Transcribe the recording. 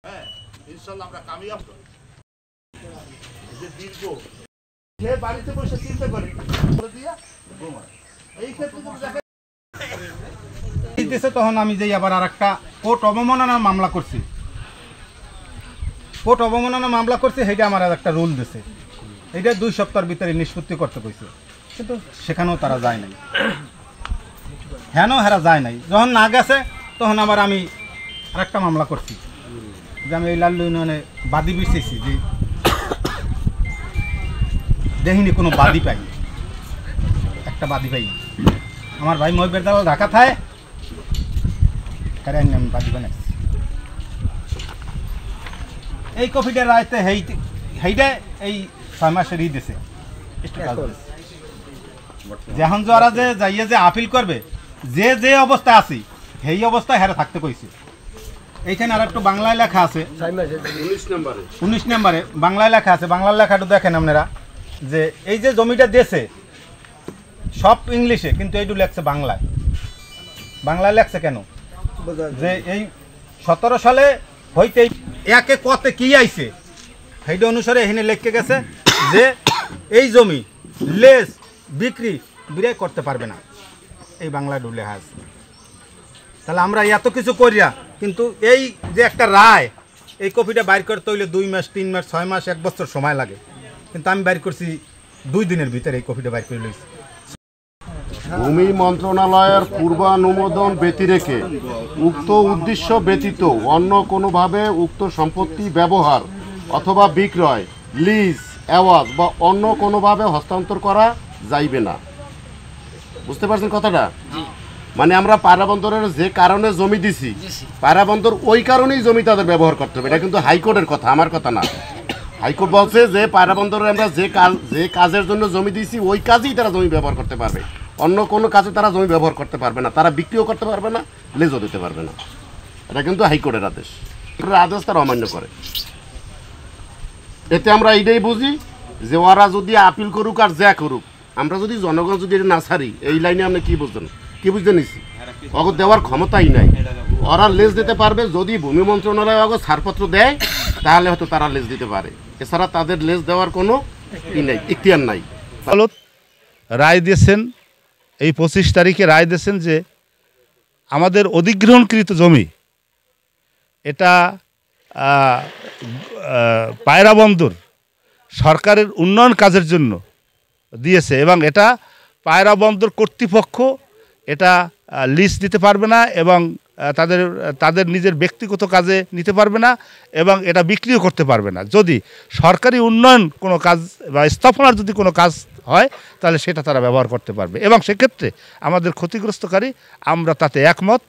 হ্যাঁ ইনশাআল্লাহ আমরা কামিয়াব হব। যে দীর্ঘ যে বাড়িতে বসে চিন্তা করে দিয়া ঘুমায় এই ক্ষেত্রে যদি দেখেন এই দেশে তখন আমি যাই আবার আরেকটা কোর্ট অবমাননার মামলা করছি। কোর্ট অবমাননার মামলা করছি, সেইটা আমার একটা রুল দিছে, এইটা 2 সপ্তাহের ভিতরে নিষ্পত্তি করতে কইছে, কিন্তু সেখানেও তারা যায় নাই, হেরা যায় নাই। যখন না গেছে তখন আবার আমি আরেকটা মামলা করছি যে আমি এই লাল্লু ইউনিয়নে বাদী বিচেছি, যে দেখিনি কোনো বাদী পাইনি, একটা বাদী পাইনি। আমার ভাই মহিবের দালাল ঢাকা থায় আমি বাদী বানাইছি। এই কফিটার রায়তে সেইটা এই 6 মাসের দিছে। যখন যারা যে যাইয়ে যে আপিল করবে, যে যে অবস্থায় আছি সেই অবস্থায় হেরা থাকতে কইছে। এইখানে আর একটু বাংলায় লেখা আছে, 19 নম্বরে বাংলায় লেখা আছে। বাংলার লেখাটা দেখেন আপনারা, যে এই যে জমিটা দিয়েছে সব ইংলিশে, কিন্তু এইটু লেখছে বাংলায়। বাংলায় লেখছে কেন? যে এই 17 সালে হইতে একে কতে কি আইছে সেইটা অনুসারে এখানে লিখে গেছে যে এই জমি লেজ বিক্রি বিক্রয় করতে পারবে না, এই বাংলায় লেখা আছে। তাহলে আমরা এত কিছু করিয়া কিন্তু এই যে একটা রায়, এই কপিটা বাইর করতে হইলে 2 মাস 3 মাস 6 মাস 1 বছর সময় লাগে, কিন্তু আমি বাইর করছি 2 দিনের ভিতরে এই কপিটা বাইর করে লইছি। ভূমি মন্ত্রণালয়ের পূর্বানুমোদন ব্যতিরেকে উক্ত উদ্দেশ্য ব্যতীত অন্য কোনোভাবে উক্ত সম্পত্তি ব্যবহার অথবা বিক্রয়, লিজ, অ্যাওয়াজ বা অন্য কোনোভাবে হস্তান্তর করা যাইবে না। বুঝতে পারছেন কথাটা? মানে আমরা পায়রা বন্দরের যে কারণে জমি দিছি, পায়রা বন্দর ওই কারণেই জমি তাদের ব্যবহার করতে হবে। এটা কিন্তু হাইকোর্টের কথা, আমার কথা না। হাইকোর্ট বলছে যে পায়রা বন্দরে আমরা যে কাজের জন্য জমি দিয়েছি ওই কাজেই তারা জমি ব্যবহার করতে পারবে, অন্য কোনো কাজে তারা জমি ব্যবহার করতে পারবে না, তারা বিক্রিও করতে পারবে না, লেজও দিতে পারবে না। এটা কিন্তু হাইকোর্টের আদেশ, আদেশ তারা অমান্য করে। এতে আমরা এইটাই বুঝি যে ওরা যদি আপিল করুক আর যা করুক, আমরা যদি জনগণ যদি এটা না ছাড়ি, এই লাইনে আপনি কি বুঝতে নিচ্ছি, অগর দেওয়ার ক্ষমতাই নাই। ওরা লেজ দিতে পারবে যদি ভূমি মন্ত্রণালয় অগর ছাড়পত্র দেয়, তাহলে হয়তো তারা লেজ দিতে পারে, এছাড়া তাদের লেজ দেওয়ার কোনো ইখতিয়ার নাই। আদালত রায় দিয়েছেন, এই 25 তারিখে রায় দিয়েছেন যে আমাদের অধিগ্রহণকৃত জমি এটা পায়রা বন্দর সরকারের উন্নয়ন কাজের জন্য দিয়েছে, এবং এটা পায়রা বন্দর কর্তৃপক্ষ এটা লিজ দিতে পারবে না, এবং তাদের নিজের ব্যক্তিগত কাজে নিতে পারবে না, এবং এটা বিক্রিও করতে পারবে না। যদি সরকারি উন্নয়ন কোনো কাজ বা স্থাপনার যদি কোনো কাজ হয়, তাহলে সেটা তারা ব্যবহার করতে পারবে, এবং সেক্ষেত্রে আমাদের ক্ষতিগ্রস্তকারী আমরা তাতে একমত।